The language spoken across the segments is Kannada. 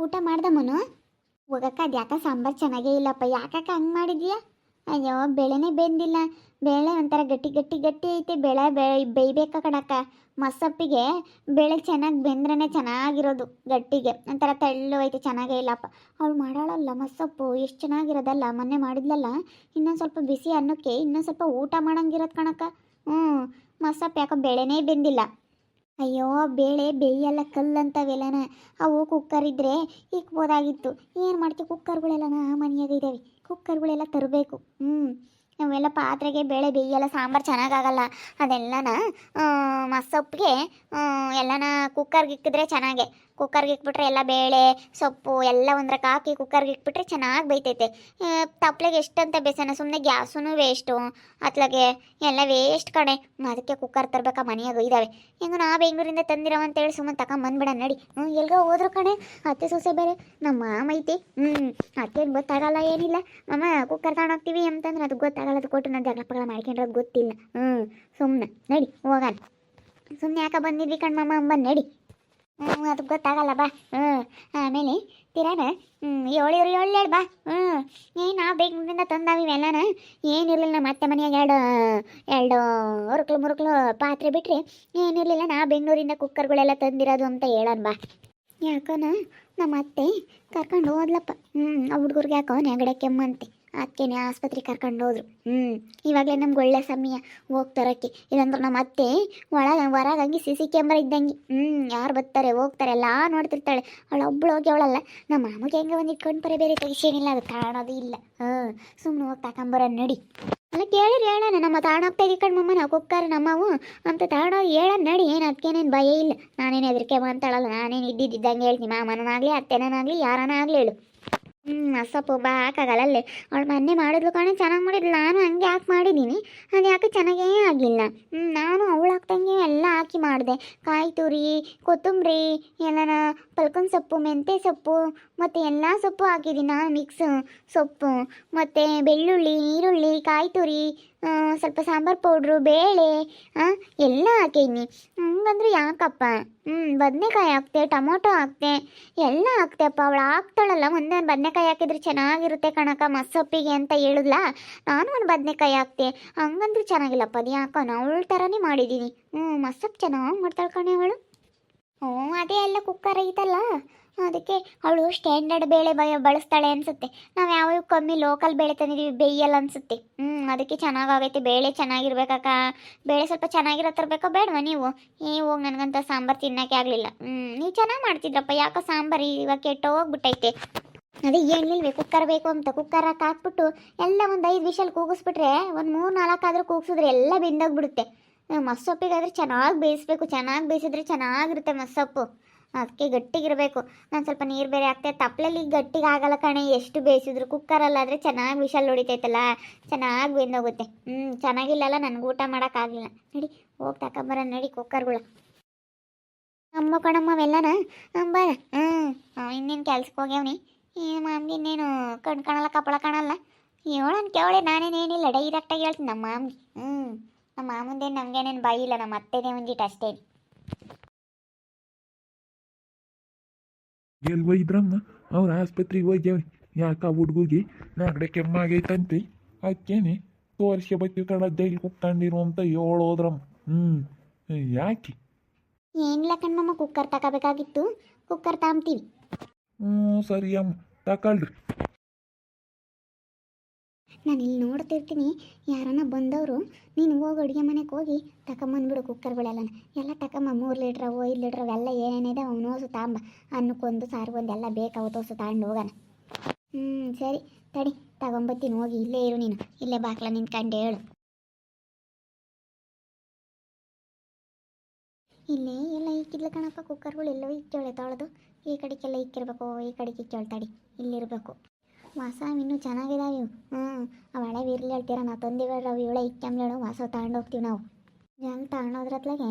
ಊಟ ಮಾಡ್ದಮ್ಮನು ಹೋಗಕ್ಕ ಅದು ಯಾಕೆ ಸಾಂಬಾರು ಚೆನ್ನಾಗೇ ಇಲ್ಲಪ್ಪ, ಯಾಕಕ್ಕ ಹಂಗೆ ಮಾಡಿದ್ಯಾ? ಅಯ್ಯೋ ಬೇಳೆನೇ ಬೆಂದಿಲ್ಲ, ಬೇಳೆ ಒಂಥರ ಗಟ್ಟಿ ಗಟ್ಟಿ ಗಟ್ಟಿ ಐತೆ, ಬೇಯ್ಬೇಕ ಕಣಕ್ಕ. ಮಸ್ಸೊಪ್ಪಿಗೆ ಬೇಳೆ ಚೆನ್ನಾಗಿ ಬೆಂದ್ರೇ ಚೆನ್ನಾಗಿರೋದು, ಗಟ್ಟಿಗೆ ಒಂಥರ ತೆಳ್ಳು ಐತೆ, ಚೆನ್ನಾಗೇ ಇಲ್ಲಪ್ಪ. ಅವಳು ಮಾಡಾಳಲ್ಲ ಮಸ್ಸೊಪ್ಪು, ಎಷ್ಟು ಚೆನ್ನಾಗಿರೋದಲ್ಲ, ಮೊನ್ನೆ ಮಾಡಿದ್ಲಲ್ಲ. ಇನ್ನೊಂದು ಸ್ವಲ್ಪ ಬಿಸಿ ಅನ್ನಕ್ಕೆ ಇನ್ನೊಂದು ಸ್ವಲ್ಪ ಊಟ ಮಾಡಂಗಿರೋದು ಕಣಕ್ಕ. ಹ್ಞೂ, ಮಸ್ಸೊಪ್ಪು ಯಾಕೋ ಬೇಳೆನೇ ಬೆಂದಿಲ್ಲ. ಅಯ್ಯೋ ಬೇಳೆ ಬೇಯಲ್ಲ, ಕಲ್ಲಂತವೆಲ್ಲನ. ಅವು ಕುಕ್ಕರ್ ಇದ್ದರೆ ಇಕ್ಬೋದಾಗಿತ್ತು. ಏನು ಮಾಡ್ತೀವಿ, ಕುಕ್ಕರ್ಗಳೆಲ್ಲನ ಮನೆಯಾಗ ಇದ್ದಾವೆ, ಕುಕ್ಕರ್ಗಳೆಲ್ಲ ತರಬೇಕು. ಅವೆಲ್ಲ ಪಾತ್ರೆಗೆ ಬೇಳೆ ಬೇಯಲ್ಲ, ಸಾಂಬಾರು ಚೆನ್ನಾಗಾಗಲ್ಲ. ಅದೆಲ್ಲನ ಮಸ್ಸೊಪ್ಪಿಗೆ ಎಲ್ಲನ ಕುಕ್ಕರ್ಗೆ ಇಕ್ಕಿದ್ರೆ ಚೆನ್ನಾಗೆ. ಕುಕ್ಕರ್ಗೆ ಇಕ್ಬಿಟ್ರೆ ಎಲ್ಲ ಬೇಳೆ ಸೊಪ್ಪು ಎಲ್ಲ ಒಂದ್ರಕ್ಕೆ ಹಾಕಿ ಕುಕ್ಕರ್ಗೆ ಇಕ್ಬಿಟ್ರೆ ಚೆನ್ನಾಗಿ ಬೈತೈತೆ. ತಪ್ಲೆಗೆ ಎಷ್ಟಂತ ಬೇಸನ, ಸುಮ್ಮನೆ ಗ್ಯಾಸೂ ವೇಸ್ಟು, ಅತ್ಲಾಗೆ ಎಲ್ಲ ವೇಸ್ಟ್ ಕಣೆ. ಅದಕ್ಕೆ ಕುಕ್ಕರ್ ತರಬೇಕಾ, ಮನೆಯಾಗ ಇದ್ದಾವೆ. ಹೆಂಗೂ ನಾ ಬೆಂಗಳೂರಿಂದ ತಂದಿರೋ ಅಂತೇಳಿ ಸುಮ್ಮನೆ ತಗೊಂಬಂದ್ಬಿಡ ನಡಿ. ಎಲ್ಗೋ ಹೋದ್ರು ಕಣೆ ಅತ್ತೆ ಸೊಸೆ ಬೇರೆ, ನಮ್ಮ ಮಾಮ ಐತಿ. ಅತ್ತೇನು ಗೊತ್ತಾಗಲ್ಲ ಏನಿಲ್ಲ. ಮಾಮ ಕುಕ್ಕರ್ ತಗೊಂಡೋಗ್ತೀವಿ ಅಂತಂದ್ರೆ ಅದು ಗೊತ್ತಾಗಲ್ಲ, ಅದು ಕೊಟ್ಟು ನಾನು ಜಗಳ ಪಗಳ ಮಾಡ್ಕೊಂಡ್ರೆ ಗೊತ್ತಿಲ್ಲ. ಸುಮ್ಮನೆ ನಡಿ ಹೋಗೋಣ, ಸುಮ್ಮನೆ ಯಾಕೆ ಬಂದಿದ್ವಿ ಕಣ್ಮಮ್ಮ ಅಂಬಂದು ನಡಿ. ಅದಕ್ಕೆ ಗೊತ್ತಾಗಲ್ಲ ಬಾ. ಆಮೇಲೆ ತಿರಾನ ಏಳು ಬಾ. ನಾ ಬೆಂಗಳೂರಿಂದ ತಂದಾವ ಇವೆಲ್ಲನ, ಏನಿರಲಿಲ್ಲ. ಮತ್ತೆ ಮನೆಯಾಗ ಎರಡು ಮುರುಕ್ಲು ಪಾತ್ರೆ ಬಿಟ್ಟರೆ ಏನಿರಲಿಲ್ಲ. ನಾ ಬೆಂಗಳೂರಿಂದ ಕುಕ್ಕರ್ಗಳೆಲ್ಲ ತಂದಿರೋದು ಅಂತ ಹೇಳೋಣ ಬಾ. ಯಾಕನ ನಮ್ಮ ಅತ್ತೆ ಕರ್ಕೊಂಡು ಹೋದ್ಲಪ್ಪ. ಆ ಹುಡುಗರಿಗೆ ಯಾಕೋ ನೆಗಡೆ ಕೆಮ್ಮಂತೆ, ಅದಕ್ಕೇನೆ ಆಸ್ಪತ್ರೆಗೆ ಕರ್ಕೊಂಡು ಹೋದ್ರು. ಇವಾಗಲೇ ನಮ್ಗೆ ಒಳ್ಳೆ ಸಮಯ ಹೋಗ್ತಾರಕ್ಕೆ. ಇಲ್ಲಾಂದ್ರೆ ನಮ್ಮ ಅತ್ತೆ ಹೊರಗೆ ಹಂಗೆ CC ಕ್ಯಾಮ್ರಾ ಇದ್ದಂಗೆ. ಯಾರು ಬರ್ತಾರೆ ಹೋಗ್ತಾರೆ ಎಲ್ಲ ನೋಡ್ತಿರ್ತಾಳೆ. ಅವಳು ಒಬ್ಬಳು ಹೋಗಿ ಅವಳಲ್ಲ. ನಮ್ಮ ಮಾಮಗೆ ಹೆಂಗೆ ಒಂದು ಇಟ್ಕೊಂಡು ಪರಿ ಬೇರೆ ತೆಗಿಸೇನಿಲ್ಲ, ಅದು ಕಾಣೋದು ಇಲ್ಲ. ಸುಮ್ಮನೆ ಹೋಗಿ ತಗೊಂಬರ ನಡಿ. ಅಲ್ಲ ಕೇಳಿರಿ ಹೇಳೋಣ, ನಮ್ಮ ತಾಣೋಗ್ತಾ ಇದ್ದೀವಿ ಕಣ್ಮಮ್ಮ, ನಾವು ಕುಕ್ಕರ್ ನಮ್ಮವು ಅಂತ ತಾಣೋಗಿ ಹೇಳೋಣ ನಡಿ. ಏನು ಅದಕ್ಕೇನೇನು ಭಯ ಇಲ್ಲ, ನಾನೇನು ಹೆದರಿಕೆ ಅಂತಾಳಲ್ಲ. ನಾನೇನು ಇದ್ದಿದ್ದಂಗೆ ಹೇಳ್ತೀನಿ, ಮಾಮನಾಗಲಿ ಅತ್ತೆನಾಗಲಿ ಯಾರನ ಆಗಲಿ ಹೇಳು. ಮಸ್ಸಪ್ಪು ಬಾಕಾಗಲ್ಲ ಅಲ್ಲೇ. ಅವಳು ಮೊನ್ನೆ ಮಾಡಿದ್ಲು ಕಣೆ, ಚೆನ್ನಾಗಿ ಮಾಡಿದ್ಲು. ನಾನು ಹಂಗೆ ಹಾಕಿ ಮಾಡಿದ್ದೀನಿ, ಅದು ಯಾಕೆ ಚೆನ್ನಾಗೇ ಆಗಿಲ್ಲ. ನಾನು ಅವಳು ಹಾಕ್ದಂಗೆ ಎಲ್ಲ ಹಾಕಿ ಮಾಡಿದೆ. ಕಾಯಿ ತುರಿ, ಕೊತ್ತಂಬರಿ, ಎಲ್ಲನ ಪಲ್ಕನ್ ಸೊಪ್ಪು, ಮೆಂತ್ಯ ಸೊಪ್ಪು ಮತ್ತು ಎಲ್ಲ ಸೊಪ್ಪು ಹಾಕಿದ್ದೀನಿ ನಾನು. ಮಿಕ್ಸ್ ಸೊಪ್ಪು ಮತ್ತು ಬೆಳ್ಳುಳ್ಳಿ, ಈರುಳ್ಳಿ, ಕಾಯಿ ತುರಿ, ಸ್ವಲ್ಪ ಸಾಂಬಾರು ಪೌಡ್ರು, ಬೇಳೆ ಎಲ್ಲ ಹಾಕಿದ್ದೀನಿ. ಹಂಗಂದ್ರೆ ಯಾಕಪ್ಪ? ಬದನೆಕಾಯಿ ಹಾಕ್ತೆ, ಟೊಮೊಟೊ ಹಾಕ್ತೆ, ಎಲ್ಲ ಹಾಕ್ತೆಪ್ಪ. ಅವಳು ಹಾಕ್ತಾಳಲ್ಲ, ಒಂದೇ ಒಂದು ಬದನೆಕಾಯಿ ಹಾಕಿದ್ರೆ ಚೆನ್ನಾಗಿರುತ್ತೆ ಕಣಕ್ಕ ಮಸ್ಸೊಪ್ಪಿಗೆ ಅಂತ ಹೇಳಿದ್ಲಾ. ನಾನು ಒಂದು ಬದನೆಕಾಯಿ ಹಾಕ್ತೆ, ಹಂಗಂದ್ರೆ ಚೆನ್ನಾಗಿಲ್ಲಪ್ಪ. ಅದು ಯಾಕೋ ಅವಳ ಥರನೇ ಮಾಡಿದ್ದೀನಿ. ಮಸ್ಸೊಪ್ಪು ಚೆನ್ನಾಗಿ ಮಾಡ್ತಾಳೆ ಕಣೆ ಅವಳು. ಅದೇ ಎಲ್ಲ ಕುಕ್ಕರ್ ಐತಲ್ಲ, ಅದಕ್ಕೆ ಅವಳು ಸ್ಟ್ಯಾಂಡರ್ಡ್ ಬೇಳೆ ಬಳಸ್ತಾಳೆ ಅನಿಸುತ್ತೆ. ನಾವು ಯಾವ ಕಮ್ಮಿ ಲೋಕಲ್ ಬೇಳೆ ತಂದಿದ್ದೀವಿ, ಬೇಯಲ್ಲ ಅನಿಸುತ್ತೆ. ಅದಕ್ಕೆ ಚೆನ್ನಾಗಾಗೈತೆ. ಬೇಳೆ ಚೆನ್ನಾಗಿರ್ಬೇಕಕ್ಕ, ಬೇಳೆ ಸ್ವಲ್ಪ ಚೆನ್ನಾಗಿರೋ ತರಬೇಕೋ ಬೇಡವಾ ನೀವು? ಹೋಗಿ ನನಗಂತ ಸಾಂಬಾರು ತಿನ್ನೋಕ್ಕೆ ಆಗಲಿಲ್ಲ. ನೀವು ಚೆನ್ನಾಗಿ ಮಾಡ್ತಿದ್ರಪ್ಪ, ಯಾಕೋ ಸಾಂಬಾರು ಇವಾಗ ಕೆಟ್ಟೋಗ್ಬಿಟ್ಟೈತೆ. ಅದೇ ಏನಿಲ್ವೇ ಕುಕ್ಕರ್ ಬೇಕು ಅಂತ ಕುಕ್ಕರ್ ಹಾಕ್ಬಿಟ್ಟು ಎಲ್ಲ ಒಂದು 5 ವಿಷಲ್ ಕೂಗಿಸ್ಬಿಟ್ರೆ, ಒಂದು 3-4 ಆದರೂ ಕೂಗಿಸಿದ್ರೆ ಎಲ್ಲ ಬೆಂದೋಗ್ಬಿಡುತ್ತೆ. ಮಸ್ಸೊಪ್ಪಿಗಾದ್ರೆ ಚೆನ್ನಾಗಿ ಬೇಯಿಸ್ಬೇಕು, ಚೆನ್ನಾಗಿ ಬೇಯಿಸಿದ್ರೆ ಚೆನ್ನಾಗಿರುತ್ತೆ ಮಸ್ಸೊಪ್ಪು. ಅದಕ್ಕೆ ಗಟ್ಟಿಗಿರಬೇಕು. ನಾನು ಸ್ವಲ್ಪ ನೀರು ಬೇರೆ ಹಾಕ್ತೆ. ತಪ್ಪಲಲ್ಲಿ ಗಟ್ಟಿಗೆ ಆಗಲ್ಲ ಕಣೆ, ಎಷ್ಟು ಬೇಯಿಸಿದ್ರು. ಕುಕ್ಕರಲ್ಲಾದರೆ ಚೆನ್ನಾಗಿ ವಿಷಲ್ ಹೊಡಿತೈತಲ್ಲ, ಚೆನ್ನಾಗಿ ಬೆಂದೋಗುತ್ತೆ. ಚೆನ್ನಾಗಿಲ್ಲಲ್ಲ, ನನಗೆ ಊಟ ಮಾಡೋಕ್ಕಾಗಲಿಲ್ಲ. ನಡಿ ಹೋಗಿ ತಗೊಂಬರ ನಡಿ ಕುಕ್ಕರ್ಗಳು. ಅಮ್ಮ ಕಣಮ್ಮ ಅವೆಲ್ಲನ ಬರ. ಇನ್ನೇನು ಕೆಲ್ಸಕ್ಕೆ ಹೋಗ್ಯಾವನಿ. ಮಾಮ್ಗೆ ಇನ್ನೇನು ಕಣ್ ಕಾಣಲ್ಲ, ಕಪ್ಪಳ ಕಾಣಲ್ಲ. ಹೇಳೋಣ ಕೇವಳೆ, ನಾನೇನೇನಿಲ್ಲ ಡೈರೆಕ್ಟಾಗಿ ಹೇಳ್ತೀನಿ ನಮ್ಮ ಮಾಮ್ಗೆ. ನಮ್ಮ ಮಾಮಂದೇನು ನಮಗೇನೇನು ಬಾಯಿ ಇಲ್ಲ, ನಮ್ಮ ಅತ್ತೆನೇ ಒಂದಿಟ್ಟು ಅಷ್ಟೇ. ಎಲ್ಲಿ ಒಯ್ದ್ರಮ್ಮ ಅವ್ರ ಆಸ್ಪತ್ರೆಗೆ ಹೋಗ್ಯಾವ. ಯಾಕೆ ಆ ಹುಡುಗಿಗೆ ನೆಗಡೆ ಕೆಮ್ಮಾಗೈತಂತೆ, ಅದಕ್ಕೇನೆ ತೋರಿಸ್ಕೆ ಬತ್ತೀವಿ ಕಣ, ಜೈಲು ಕುತ್ಕೊಂಡಿರು ಅಂತ ಹೇಳೋದ್ರಮ್ಮ. ಯಾಕೆ? ಏನಿಲ್ಲ ಕಣ್ಮಮ್ಮ, ಕುಕ್ಕರ್ ತಗೋಬೇಕಾಗಿತ್ತು, ಕುಕ್ಕರ್ ತಗೊಂತೀವಿ. ಸರಿ ಅಮ್ಮ, ತಗೊಳ್ರಿ. ನಾನು ಇಲ್ಲಿ ನೋಡ್ತಿರ್ತೀನಿ, ಯಾರನ್ನ ಬಂದವರು. ನೀನು ಹೋಗಿ ಅಡುಗೆ ಮನೆಗೆ ಹೋಗಿ ತಗೊಂಬಂದ್ಬಿಡು ಕುಕ್ಕರ್ಗಳೆಲ್ಲ. ಎಲ್ಲ ತಗೊಂಬ, 3 ಲೀಟ್ರ್ 5 ಲೀಟ್ರ್ ಅವೆಲ್ಲ ಏನೇನಿದೆ ಅವನೋಸು ತಾಂಬ. ಅನ್ನಕ್ಕೊಂದು ಸಾರಿಗೊಂದು ಎಲ್ಲ ಬೇಕಾವು ತೋಸು ತಗೊಂಡು ಹೋಗೋಣ. ಸರಿ ತಡಿ, ತಗೊಂಬತ್ತೀನಿ. ಹೋಗಿ ಇಲ್ಲೇ ಇರು ನೀನು, ಇಲ್ಲೇ ಬಾಕ್ಲ ನಿಂತ್ಕೊಂಡು ಹೇಳು. ಇಲ್ಲೇ ಎಲ್ಲ ಇಕ್ಕಿದ್ಲ ಕಣಪ್ಪ, ಕುಕ್ಕರ್ಗಳು ಎಲ್ಲವೂ ಇಕ್ಕೇಳೆ ತೊಳೆದು. ಈ ಕಡೆಗೆಲ್ಲ ಇಕ್ಕಿರ್ಬೇಕು, ಈ ಕಡೆಗೆ ಇಕ್ಕೇಳು ತಡಿ, ಇಲ್ಲಿರಬೇಕು. ವಾಸ ಇನ್ನೂ ಚೆನ್ನಾಗಿದಾವೆ ಇವು. ಅವು ಹಳೆ ಇರ್ಲಿ ಹೇಳ್ತೀರ, ನಾವು ತಂದಿವೇಳ್ರಿ ಅವು ಇವಳೆ ಇಕ್ಕಂಬ್ಲೇಳು. ವಾಸ ತಗೊಂಡು ಹೋಗ್ತೀವಿ ನಾವು. ಜಲ್ ತಗೊಂಡೋದ್ರತ್ಲಾಗೆ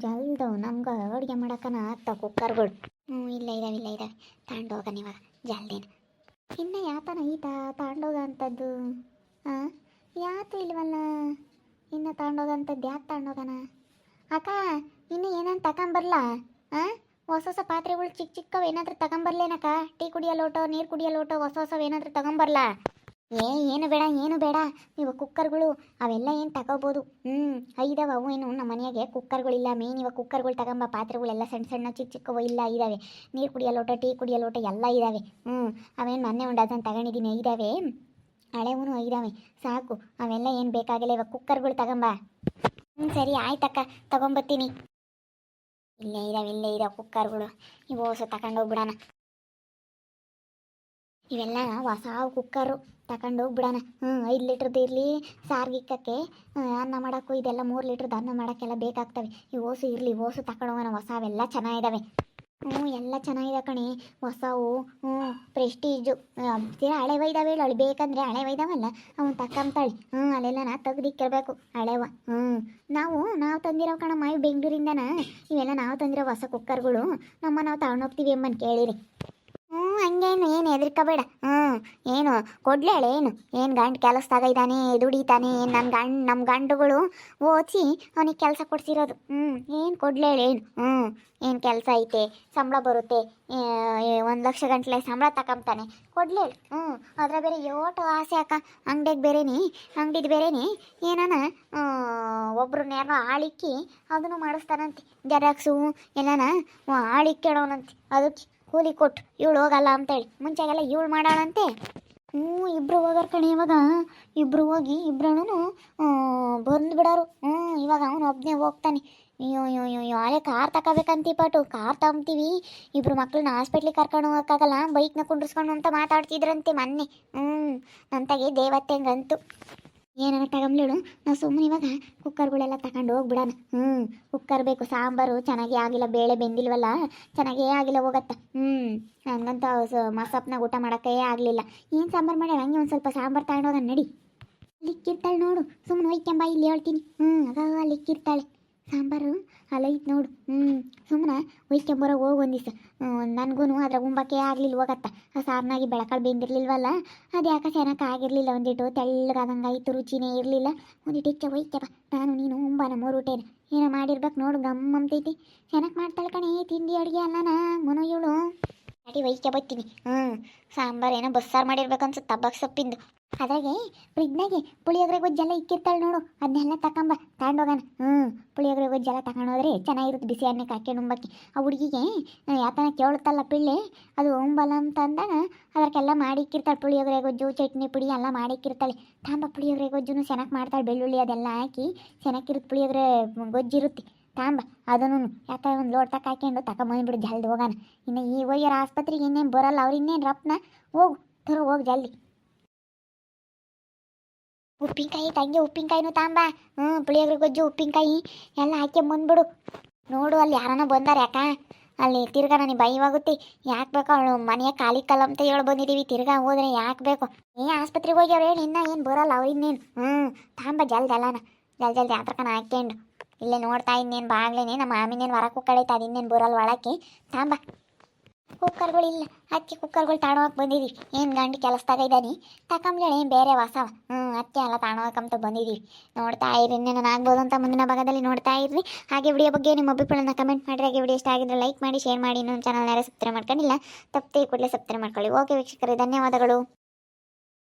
ಜಲ್ದು ನಮ್ಗೆ ಅಡುಗೆ ಮಾಡೋಕ್ಕನ ಆಗ್ತಾವೆ ಕುಕ್ಕರ್ಗಳು. ಇಲ್ಲೇ ಇದ್ದಾವೆ ತಗೊಂಡು ಹೋಗೋಣ ಇವಾಗ ಜಲ್ದಿನ. ಇನ್ನು ಯಾತನ ಈತ ತಗೊಂಡೋಗೋ ಅಂಥದ್ದು ಯಾತು ಇಲ್ವಲ್ಲ? ಇನ್ನು ತಗೊಂಡೋಗಂಥದ್ದು ಯಾಕೆ ತಗೊಂಡೋಗೋಣ? ಅಕ್ಕ ಇನ್ನು ಏನಂತ ತಗೊಂಬರ್ಲಾ? ಹೊಸ ಹೊಸ ಪಾತ್ರೆಗಳು ಚಿಕ್ಕ ಚಿಕ್ಕವು ಏನಾದರೂ ತಗೊಂಬರ್ಲೇನಕ್ಕ? ಟೀ ಕುಡಿಯೋ ಲೋಟ, ನೀರು ಕುಡಿಯೋ ಲೋಟ ಹೊಸ ಹೊಸವು ಏನಾದರೂ ತಗೊಂಬರ್ಲಾ? ಏನು ಬೇಡ ಏನು ಬೇಡ. ಇವಾಗ ಕುಕ್ಕರ್ಗಳು ಅವೆಲ್ಲ ಏನು ತಗೋಬೋದು. ಇದಾವೆ ಅವು. ಏನು ನಮ್ಮ ಮನೆಯಾಗೆ ಕುಕ್ಕರ್ಗಳಿಲ್ಲ ಮೇನ್. ಇವಾಗ ಕುಕ್ಕರ್ಗಳು ತಗೊಂಬ. ಪಾತ್ರೆಗಳೆಲ್ಲ ಸಣ್ಣ ಸಣ್ಣ ಚಿಕ್ಕ ಚಿಕ್ಕವು ಇಲ್ಲ ಇದ್ದಾವೆ. ನೀರು ಕುಡಿಯೋ ಲೋಟ, ಟೀ ಕುಡಿಯೋ ಲೋಟ ಎಲ್ಲ ಇದ್ದಾವೆ. ಅವೇನು ಮೊನ್ನೆ ಒಂದು ಡಜನ್ ತಗೊಂಡಿದ್ದೀನಿ ಇದ್ದಾವೆ. ಹಳೆವೂ ಇದ್ದಾವೆ ಸಾಕು. ಅವೆಲ್ಲ ಏನು ಬೇಕಾಗಿಲ್ಲ. ಇವಾಗ ಕುಕ್ಕರ್ಗಳು ತಗೊಂಬ. ಸರಿ ಆಯ್ತಕ್ಕ, ತಗೊಂಬತ್ತೀನಿ. ಇಲ್ಲೇ ಇದಾವೆ ಕುಕ್ಕರ್ಗಳು. ಇವು ಹೊಸ ತಗೊಂಡೋಗ್ಬಿಡೋಣ. ಇವೆಲ್ಲ ಹೊಸ ಕುಕ್ಕರು ತಗೊಂಡೋಗ್ಬಿಡೋಣ. 5 ಲೀಟ್ರದ್ದು ಇರಲಿ, ಸಾರ್ಗಿಕ್ಕಕ್ಕೆ, ಅನ್ನ ಮಾಡೋಕ್ಕೂ ಇದೆಲ್ಲ 3 ಲೀಟ್ರದ್ದು ಅನ್ನ ಮಾಡೋಕ್ಕೆಲ್ಲ ಬೇಕಾಗ್ತವೆ. ಇವು ಓಸು ಇರಲಿ, ಓಸು ತಗೊಂಡೋಗೋಣ. ಹೊಸವೆಲ್ಲ ಚೆನ್ನಾಗಿದ್ದಾವೆ. ಎಲ್ಲ ಚೆನ್ನಾಗಿದೆ ಕಣೆ ಹೊಸವು. ಪ್ರೆಸ್ಟೀಜು. ತೀರಾ ಹಳೆವ ಇದ್ದಾವೆ. ಹೇಳಿ ಬೇಕಂದರೆ ಹಳೆವ ಇದ್ದಾವಲ್ಲ ಅವನು ತಕ್ಕಂತಾಳೆ. ಅಲ್ಲೆಲ್ಲ ನಾ ತೆಗ್ದಿಕ್ಕಿರ್ಬೇಕು ಹಳೆವ. ನಾವು ತಂದಿರೋ ಕಣಮ್ಮ ಇವು ಬೆಂಗಳೂರಿಂದನ. ಇವೆಲ್ಲ ನಾವು ತಂದಿರೋ ಹೊಸ ಕುಕ್ಕರ್ಗಳು. ನಾವು ತಗೊಂಡೋಗ್ತೀವಿ ಅಮ್ಮನ ಕೇಳಿರಿ. ಹಂಗೇನು ಏನು ಹೆದರ್ಕೋಬೇಡ. ಏನು ಕೊಡ್ಲೇಳೆ? ಏನು ಗಂಡು ಕೆಲಸದಾಗ ಇದ್ದಾನೆ, ದುಡಿತಾನೆ. ನಮ್ಮ ಗಂಡುಗಳು ಓದಿಸಿ ಅವನಿಗೆ ಕೆಲಸ ಕೊಡ್ಸಿರೋದು. ಏನು ಕೊಡ್ಲೇಳೆ? ಏನು ಕೆಲಸ ಐತೆ, ಸಂಬಳ ಬರುತ್ತೆ, 1 ಲಕ್ಷ ಗಂಟ್ಲೆ ಸಂಬಳ ತಗೊಂತಾನೆ. ಕೊಡ್ಲೇಳು. ಅದ್ರ ಬೇರೆ ಯೋಟು ಆಸೆ ಅಕ್ಕ. ಅಂಗಡಿದು ಬೇರೆನೇ ಏನಾನ ಒಬ್ರನ್ನೇನೋ ಆಳಿಕ್ಕಿ ಅದನ್ನು ಮಾಡಿಸ್ತಾನಂತೆ. ಜೆರಾಕ್ಸು ಎಲ್ಲನ ಆಳಿಕ್ಕಿಡೋನಂತೆ. ಅದಕ್ಕೆ ಕೂಲಿ ಕೊಟ್ಟು ಇವಳು ಹೋಗಲ್ಲ ಅಂತೇಳಿ ಮುಂಚೆಗೆಲ್ಲ ಇವಳು ಮಾಡಾಳಂತೆ. ಇಬ್ಬರು ಹೋಗಾರ ಕಣೆ ಇವಾಗ. ಇಬ್ಬರು ಹೋಗಿ ಇಬ್ಬರೂ ಬಂದು ಬಿಡೋರು. ಇವಾಗ ಅವನು ಒಬ್ಬನೇ ಹೋಗ್ತಾನೆ. ಅಯ್ಯೋ ಅಲ್ಲೇ ಕಾರ್ ತಗೋಬೇಕಂತೀ ಪಾಟು. ಕಾರ್ ತಗೊಂತೀವಿ, ಇಬ್ಬರು ಮಕ್ಕಳನ್ನ ಹಾಸ್ಪಿಟ್ಲಿಗೆ ಕರ್ಕೊಂಡು ಹೋಗೋಕ್ಕಾಗಲ್ಲ, ಬೈಕ್ನ ಕುಂಡ್ರಿಸ್ಕೊಂಡು ಅಂತ ಮಾತಾಡ್ತಿದ್ರಂತೆ ಮೊನ್ನೆ. ನಂತಾಗೆ ದೇವತ್ತೆಂಗಂತು. ಏನಾರ ತಗೊಂಬ್ಲೇಳು. ನಾವು ಸುಮ್ಮನೆ ಇವಾಗ ಕುಕ್ಕರ್ಗಳೆಲ್ಲ ತಗೊಂಡು ಹೋಗ್ಬಿಡೋಣ. ಕುಕ್ಕರ್ ಬೇಕು. ಸಾಂಬಾರು ಚೆನ್ನಾಗೇ ಆಗಿಲ್ಲ, ಬೇಳೆ ಬೆಂದಿಲ್ವಲ್ಲ, ಚೆನ್ನಾಗೇ ಆಗಿಲ್ಲ ಹೋಗತ್ತ. ಹಂಗಂತ ಮಸಪ್ನಾಗ ಊಟ ಮಾಡೋಕ್ಕೇ ಆಗಲಿಲ್ಲ. ಏನು ಸಾಂಬಾರು ಮಾಡ್ಯಾಳ? ಹಂಗೆ ಒಂದು ಸ್ವಲ್ಪ ಸಾಂಬಾರು ತಗೊಂಡೋಗೋಣ ನಡಿ. ಲಿಕ್ಕಿರ್ತಾಳೆ ನೋಡು, ಸುಮ್ಮನೆ ಒಯ್ಕೆಂಬ ಇಲ್ಲಿ ಹೇಳ್ತೀನಿ. ಅದ ಲಿಕ್ಕಿರ್ತಾಳೆ ಸಾಂಬಾರು ಅಲ್ಲೈತೆ ನೋಡು. ಸುಮ್ಮನೆ ಒಯ್ಕೆಂಬರೋ ಹೋಗಿ ಒಂದು ದಿವಸ. ನನಗೂ ಅದ್ರ ಉಂಬಕ್ಕೆ ಆಗಲಿಲ್ಲ ಹೋಗತ್ತ. ಆ ಸಾರ್ನಾಗಿ ಬೆಳಕಾಳು ಬೆಂದಿರ್ಲಿಲ್ವಲ್ಲ, ಅದು ಯಾಕೆ ಚೆನ್ನಾಗಿ ಆಗಿರಲಿಲ್ಲ. ಒಂದಿಟ್ಟು ತೆಳ್ಳಗಾದಂಗಾಯ್ತು, ರುಚಿನೇ ಇರಲಿಲ್ಲ. ಒಂದಿಟ್ಟು ಇಚ್ಚ ಒಯ್ಕೆಪ್ಪ, ನಾನು ನೀನು ಉಂಬನ 3 ಊಟೇನ ಏನೋ ಮಾಡಿರ್ಬೇಕು ನೋಡು. ಗಮ್ಮಂತೈತಿ. ಚೆನ್ನಾಗಿ ಮಾಡ್ತಾಳೆ ಕಣೆ ತಿಂಡಿ ಅಡುಗೆ ಅಲ್ಲನ ಮನೋ ಇವಳು. ಅಡಿ ಒಯ್ಕೆ ಬತ್ತೀನಿ. ಸಾಂಬಾರು ಏನೋ ಬಸ್ಸಾರು ಮಾಡಿರ್ಬೇಕು ಅನ್ಸುತ್ತೆ, ತಬ್ಬಕ್ಕೆ ಸೊಪ್ಪಿಂದು. ಅದ್ರಾಗೆ ಫ್ರಿಜ್ನಾಗೆ ಪುಳಿಯೋಗರೆ ಗೊಜ್ಜೆಲ್ಲ ಇಕ್ಕಿರ್ತಾಳೆ ನೋಡು, ಅದನ್ನೆಲ್ಲ ತಗೊಂಡೋಗೋಣ. ಪುಳಿಯೋಗರೆ ಗೊಜ್ಜೆಲ್ಲ ತಗೊಂಡೋದ್ರೆ ಚೆನ್ನಾಗಿರುತ್ತೆ. ಬಿಸಿ ಅನ್ನಕ್ಕೆ ಹಾಕಿ ಉಂಬಕ್ಕೆ. ಆ ಹುಡುಗಿಗೆ ಯಾತನ ಕೇಳುತ್ತಲ್ಲ ಪಿಳ್ಳೆ, ಅದು ಉಂಬಲ್ಲ ಅಂತ ಅಂದಾಗ ಅದಕ್ಕೆಲ್ಲ ಮಾಡಿಕ್ಕಿರ್ತಾಳೆ. ಪುಳಿಯೋಗರೆ ಗೊಜ್ಜು, ಚಟ್ನಿ ಪುಡಿ ಎಲ್ಲ ಮಾಡಿಕ್ಕಿರ್ತಾಳೆ. ಪುಳಿಯೋಗರೆ ಗೊಜ್ಜುನು ಚೆನ್ನಾಗಿ ಮಾಡ್ತಾಳೆ. ಬೆಳ್ಳುಳ್ಳಿ ಅದೆಲ್ಲ ಹಾಕಿ ಚೆನ್ನಾಗಿರುತ್ತೆ. ಪುಳಿಯೋಗರೆ ಗೊಜ್ಜಿರುತ್ತೆ. ಅದನ್ನು ಯಾಕೆ ಒಂದು ಲೋಡ್ ಹಾಕೊಂಡು ತಗೊಂಬಂದ್ಬಿಡು ಜಲ್ದಿ ಹೋಗೋಣ. ಇನ್ನು ಈ ಹೋಗ್ಯಾರ ಆಸ್ಪತ್ರೆಗೆ ಇನ್ನೇನು ಬರೋಲ್ಲ ಅವ್ರು. ಇನ್ನೇನು ರಪ್ನ ಹೋಗಿ ಜಲ್ದಿ. ಉಪ್ಪಿನಕಾಯಿ ತಂಗಿ, ಉಪ್ಪಿನಕಾಯಿನೂ ಪುಳಿಯೋಗರೆ ಗೊಜ್ಜು ಉಪ್ಪಿನಕಾಯಿ ಎಲ್ಲ ಹಾಕ್ಯಂಬಂದ್ಬಿಡು. ನೋಡು ಅಲ್ಲಿ ಯಾರನ್ನ ಬಂದಾರ ಯಾಕ ಅಲ್ಲಿ ತಿರ್ಗಾ ನನಗೆ ಭಯವಾಗುತ್ತೆ. ಯಾಕೆ ಬೇಕು ಅವಳು ಮನೆಯ ಖಾಲಿ ಕಲ್ಲ ಅಂತ ಹೇಳಿ ಬಂದಿದ್ದೀವಿ. ತಿರ್ಗಾ ಹೋದ್ರೆ ಯಾಕೆ ಬೇಕು? ಆಸ್ಪತ್ರೆಗೆ ಹೋಗ್ಯಾವ್ರು ಹೇಳಿ ಇನ್ನೂ ಏನು ಬರೋಲ್ಲ ಅವ್ರು. ಇನ್ನೇನು ಜಲ್ದಿ ಅಲ್ಲನ ಜಲ್ದಿ ಆತ್ರಕನ ಹಾಕ್ಯಂಡು ಇಲ್ಲೇ ನೋಡ್ತಾ ಇನ್ನೇನು ಬಾಗ್ಲೇನೆ ನಮ್ಮ ಮಾಮಿನೇನು ಹೊರಕ್ಕೆ ಕುಕ್ಕಳೈತೆ. ಅದು ಇನ್ನೇನು ಬರೋಲ್ಲ ಒಳಕ್ಕೆ. ಕುಕ್ಕರ್ಗಳಿಲ್ಲ, ಅಕ್ಕಿ ಕುಕ್ಕರ್ಗಳು ತಾಣೋಕೆ ಬಂದಿದ್ದೀವಿ. ಏನು ಗಂಡು ಕೆಲಸದಾಗ ಇದ್ದಾನೆ, ತಕೊಂಬ್ಲೇಳೆ ಏನು ಬೇರೆ ಹೊಸವ. ಅಕ್ಕಿ ಎಲ್ಲ ತಾಣೋಕಂತ ಬಂದಿದ್ದೀವಿ. ನೋಡ್ತಾ ಇರಿ, ಇನ್ನೇನು ಆಗ್ಬೋದು ಅಂತ ಮುಂದಿನ ಭಾಗದಲ್ಲಿ ನೋಡ್ತಾ ಇರ್ರಿ. ಹಾಗೆ ವಿಡಿಯೋ ಬಗ್ಗೆ ನಿಮ್ಮ ಅಭಿಪ್ರಾಯನ ಕಮೆಂಟ್ ಮಾಡಿರಿ. ಹಾಗೆ ವಿಡಿಯೋ ಇಷ್ಟ ಆಗಿದ್ರೆ ಲೈಕ್ ಮಾಡಿ, ಶೇರ್ ಮಾಡಿ. ಇನ್ನೊಂದು ಚಾನಲ್ನಾರ ಸಬ್ಸ್ಕ್ರೈಬ್ ಮಾಡ್ಕೊಂಡಿಲ್ಲ ತಪ್ಪದೆ ಕೂಡಲೇ ಸಬ್ಸ್ಕ್ರೈಬ್ ಮಾಡ್ಕೊಳ್ಳಿ. ಓಕೆ ವೀಕ್ಷಕರೇ, ಧನ್ಯವಾದಗಳು.